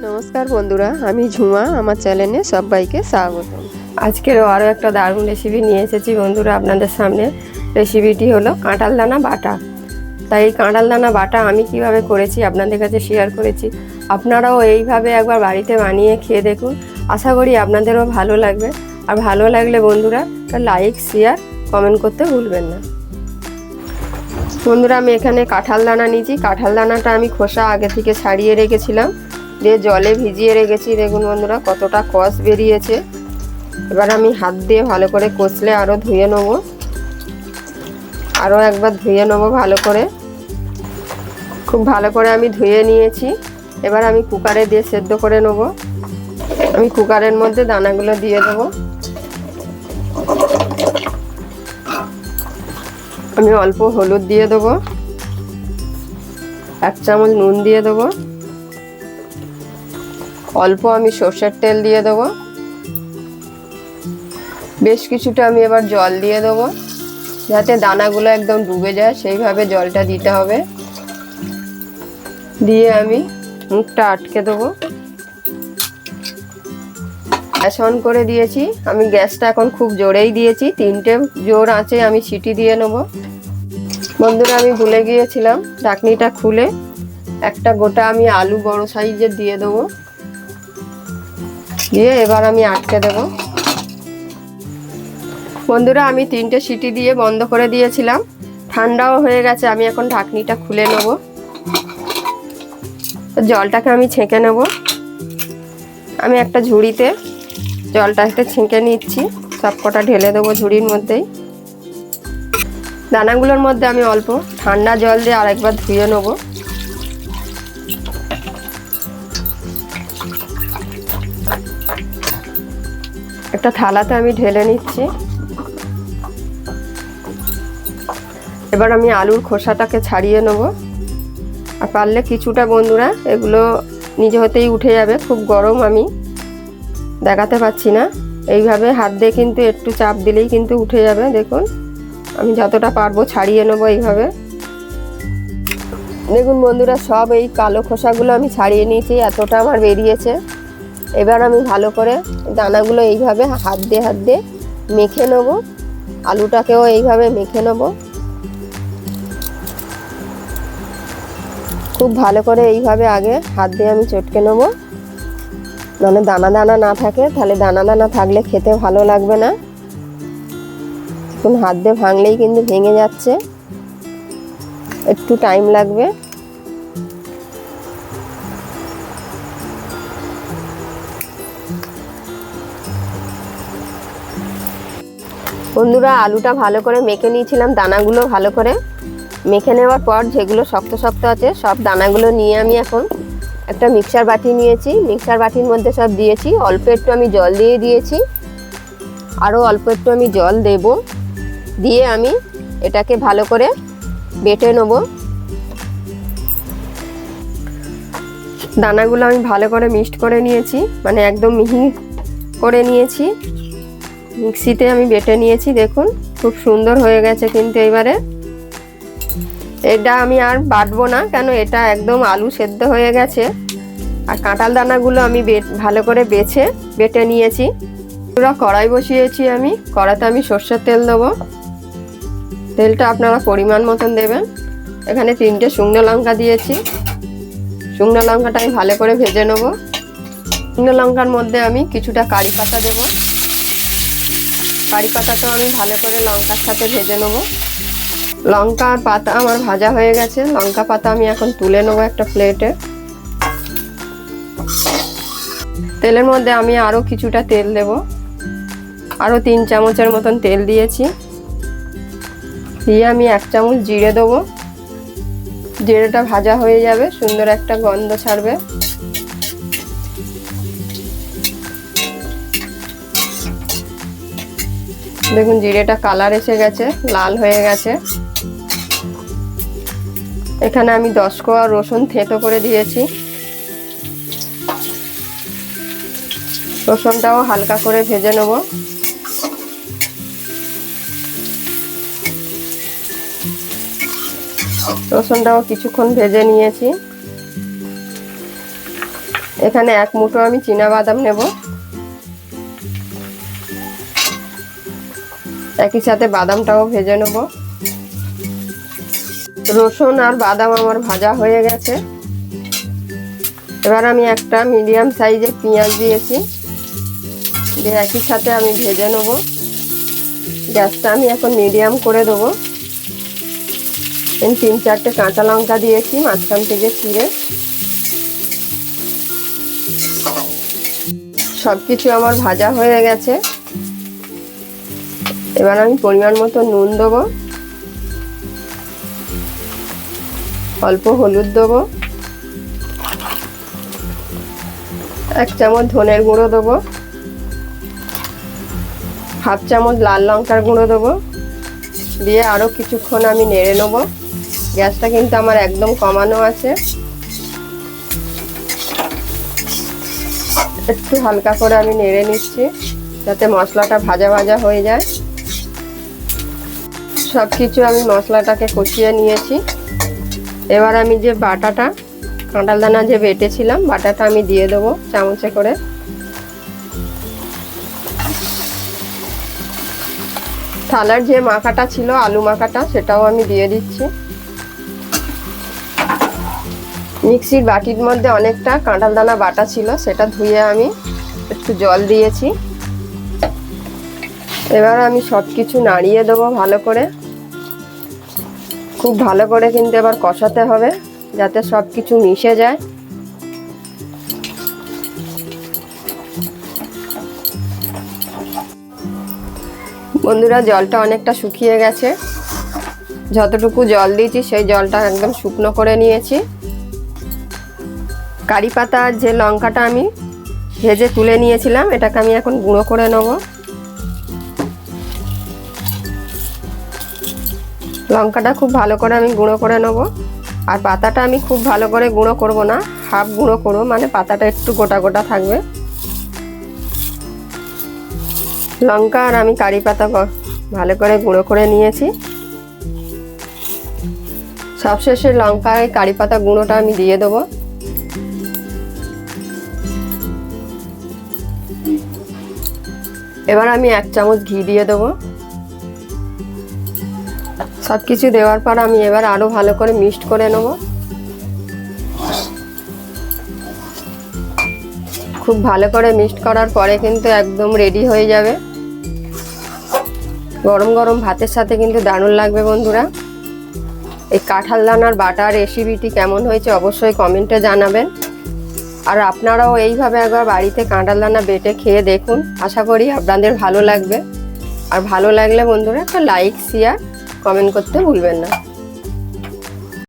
নমস্কার বন্ধুরা, আমি ঝুমা। আমার চ্যানেলে সবাইকে স্বাগত। আজকেরও আরও একটা দারুণ রেসিপি নিয়ে এসেছি বন্ধুরা আপনাদের সামনে। রেসিপিটি হলো কাঁঠাল দানা বাটা। তাই এই কাঁঠাল দানা বাটা আমি কিভাবে করেছি আপনাদের কাছে শেয়ার করেছি। আপনারাও এইভাবে একবার বাড়িতে বানিয়ে খেয়ে দেখুন, আশা করি আপনাদেরও ভালো লাগবে। আর ভালো লাগলে বন্ধুরা লাইক, শেয়ার, কমেন্ট করতে ভুলবেন না। বন্ধুরা, আমি এখানে কাঁঠাল দানা নিয়েছি। কাঁঠাল দানাটা আমি খোসা আগে থেকে ছাড়িয়ে রেখেছিলাম, দিয়ে জলে ভিজিয়ে রেখেছি। দেখুন বন্ধুরা কতটা কষ বেরিয়েছে। এবার আমি হাত দিয়ে ভালো করে কষলে আরও ধুয়ে নেব, আরও একবার ধুয়ে নেব ভালো করে। খুব ভালো করে আমি ধুয়ে নিয়েছি। এবার আমি কুকারে দিয়ে সেদ্ধ করে নেব। আমি কুকারের মধ্যে দানাগুলো দিয়ে দেবো। আমি অল্প হলুদ দিয়ে দেবো, 1 চামচ নুন দিয়ে দেবো, অল্প আমি সর্ষের তেল দিয়ে দেবো, বেশ কিছুটা আমি এবার জল দিয়ে দেবো, যাতে দানাগুলো একদম ডুবে যায় সেইভাবে জলটা দিতে হবে। দিয়ে আমি মুখটা আটকে দেবো। গ্যাস অন করে দিয়েছি। আমি গ্যাসটা এখন খুব জোরেই দিয়েছি, 3টে জোর আঁচে আমি সিটি দিয়ে নেব। বন্ধুরা, আমি ভুলে গিয়েছিলাম, ঢাকনিটা খুলে একটা গোটা আমি আলু বড় সাইজের দিয়ে দেবো। দিয়ে এবার আমি আটকে দেব। বন্ধুরা, আমি 3টে সিটি দিয়ে বন্ধ করে দিয়েছিলাম। ঠান্ডাও হয়ে গেছে। আমি এখন ঢাকনিটা খুলে নেব। জলটাকে আমি ছেঁকে নেব। আমি একটা ঝুড়িতে জলটাকে ছেঁকে নিচ্ছি, সবকটা ঢেলে দেবো ঝুড়ির মধ্যেই। দানাগুলোর মধ্যে আমি অল্প ঠান্ডা জল দিয়ে আরেকবার ধুয়ে নেব। একটা থালাতে আমি ঢেলে নিচ্ছি। এবার আমি আলুর খোসাটাকে ছাড়িয়ে নেব। আর পারলে কিছুটা বন্ধুরা এগুলো নিজে হতেই উঠে যাবে। খুব গরম, আমি দেখাতে পাচ্ছি না। এইভাবে হাত দিয়ে কিন্তু একটু চাপ দিলেই কিন্তু উঠে যাবে। দেখুন, আমি যতটা পারবো ছাড়িয়ে নেবো এইভাবে। দেখুন বন্ধুরা, সব এই কালো খোসাগুলো আমি ছাড়িয়ে নিয়েছি, এতটা আমার বেরিয়েছে। এবার আমি ভালো করে দানাগুলো এইভাবে হাত দিয়ে মেখে নেব। আলুটাকেও এইভাবে মেখে নেব। খুব ভালো করে এইভাবে আগে হাত দিয়ে আমি চটকে নেব, মানে দানা দানা না থাকে। তাহলে দানা দানা থাকলে খেতে ভালো লাগবে না। এখন হাত দিয়ে ভাঙলেই কিন্তু ভেঙে যাচ্ছে, একটু টাইম লাগবে। বন্ধুরা, আলুটা ভালো করে মেখে নিয়েছিলাম। দানাগুলো ভালো করে মেখে নেওয়ার পর যেগুলো শক্ত শক্ত আছে সব দানাগুলো নিয়ে আমি এখন একটা মিক্সার বাটি নিয়েছি। মিক্সার বাটির মধ্যে সব দিয়েছি। অল্প একটু আমি জল দিয়ে দিয়েছি, আরও অল্প একটু আমি জল দেব। দিয়ে আমি এটাকে ভালো করে বেটে নেব। দানাগুলো আমি ভালো করে মিক্সড করে নিয়েছি, মানে একদম মিহি করে নিয়েছি। মিক্সিতে আমি বেটে নিয়েছি। দেখুন খুব সুন্দর হয়ে গেছে। কিন্তু এবারে এটা আমি আর বাটবো না, কেন এটা একদম আলু সেদ্ধ হয়ে গেছে। আর কাঁঠাল দানাগুলো আমি ভালো করে বেটে নিয়েছি। পুরো কড়াই বসিয়েছি আমি। কড়াতে আমি সর্ষের তেল দেবো। তেলটা আপনারা পরিমাণ মতন দেবেন। এখানে 3টে শুকনো লঙ্কা দিয়েছি। শুকনো লঙ্কাটা আমি ভালো করে ভেজে নেব। শুকনো লঙ্কার মধ্যে আমি কিছুটা কারি পাতা দেবো। কারি পাতাটাও আমি ভালো করে লঙ্কার সাথে ভেজে নেব। লঙ্কা আর পাতা আমার ভাজা হয়ে গেছে। লঙ্কা পাতা আমি এখন তুলে নেবো একটা প্লেটে। তেলের মধ্যে আমি আরও কিছুটা তেল দেব। আরও 3 চামচের মতন তেল দিয়েছি। দিয়ে আমি 1 চামচ জিরে দেবো। জিরেটা ভাজা হয়ে যাবে, সুন্দর একটা গন্ধ ছাড়বে। দেখুন জিরেটা কালার এসে গেছে, লাল হয়ে গেছে। এখানে আমি 10 কোয়া রসুন থেঁতো করে দিয়েছি। রসুনটাও হালকা করে ভেজে নেব। রসুনটাও কিছুক্ষণ ভেজে নিয়েছি। এখানে 1 মুঠো আমি চীনা বাদাম নেব, একই সাথে বাদামটাও ভেজে নেব। রসুন আর বাদাম আমার ভাজা হয়ে গেছে। এবার আমি একটা মিডিয়াম সাইজের পেঁয়াজ দিয়েছি, দিয়ে একই সাথে আমি ভেজে নেব। গ্যাসটা আমি এখন মিডিয়াম করে দেবো। 3-4টে কাঁচা লঙ্কা দিয়েছি মাঝখান থেকে চিড়ে। সবকিছু আমার ভাজা হয়ে গেছে। এবার আমি পরিমাণ মতো নুন দেবো, অল্প হলুদ দেবো, 1 চামচ ধনের গুঁড়ো দেবো, 1/2 চামচ লাল লঙ্কার গুঁড়ো দেবো, দিয়ে আরও কিছুক্ষণ আমি নেড়ে নেব। গ্যাসটা কিন্তু আমার একদম কমানো আছে। একটু হালকা করে আমি নেড়ে নিচ্ছি যাতে মশলাটা ভাজা ভাজা হয়ে যায়। সব কিছু আমি মশলাটাকে কষিয়ে নিয়েছি। এবার আমি যে বাটাটা কাঁঠাল দানা যে বেটেছিলাম বাটাটা আমি দিয়ে দেবো চামচে করে। থালার যে মাখাটা ছিল আলু মাখাটা সেটাও আমি দিয়ে দিচ্ছি। মিক্সির বাটির মধ্যে অনেকটা কাঁঠাল দানা বাটা ছিল, সেটা ধুয়ে আমি একটু জল দিয়েছি। এবার আমি সব কিছু নাড়িয়ে দেবো ভালো করে। খুব ভালো করে কিন্তু এবার কষাতে হবে যাতে সব কিছু মিশে যায়। বন্ধুরা, জলটা অনেকটা শুকিয়ে গেছে। যতটুকু জল দিয়েছি সেই জলটা একদম শুকনো করে নিয়েছি। কারি পাতা আর যে লঙ্কাটা আমি ভেজে তুলে নিয়েছিলাম এটাকে আমি এখন গুঁড়ো করে নেব। লঙ্কাটা খুব ভালো করে আমি গুঁড়ো করে নেব। আর পাতাটা আমি খুব ভালো করে গুঁড়ো করব না, হাফ গুঁড়ো করব, মানে পাতাটা একটু গোটা গোটা থাকবে। লঙ্কা আর আমি কারি পাতা ভালো করে গুঁড়ো করে নিয়েছি। সবশেষে লঙ্কা আর কারি পাতা গুঁড়োটা আমি দিয়ে দেবো। এবার আমি 1 চামচ ঘি দিয়ে দেবো। সব কিছু দেওয়ার পর আমি এবার আরো ভালো করে মিক্সড করে নেব। খুব ভালো করে মিক্সড করার পরে কিন্তু একদম রেডি হয়ে যাবে। গরম গরম ভাতের সাথে কিন্তু দারুণ লাগবে বন্ধুরা। এই কাঁঠাল দানার বাটার রেসিপিটি কেমন হয়েছে অবশ্যই কমেন্টে জানাবেন। আর আপনারাও এইভাবে একবার বাড়িতে কাঁঠাল দানা বেটে খেয়ে দেখুন, আশা করি আপনাদের ভালো লাগবে। আর ভালো লাগলে বন্ধুরা একটা লাইক শেয়ার কমেন্ট করতে ভুলবেন না।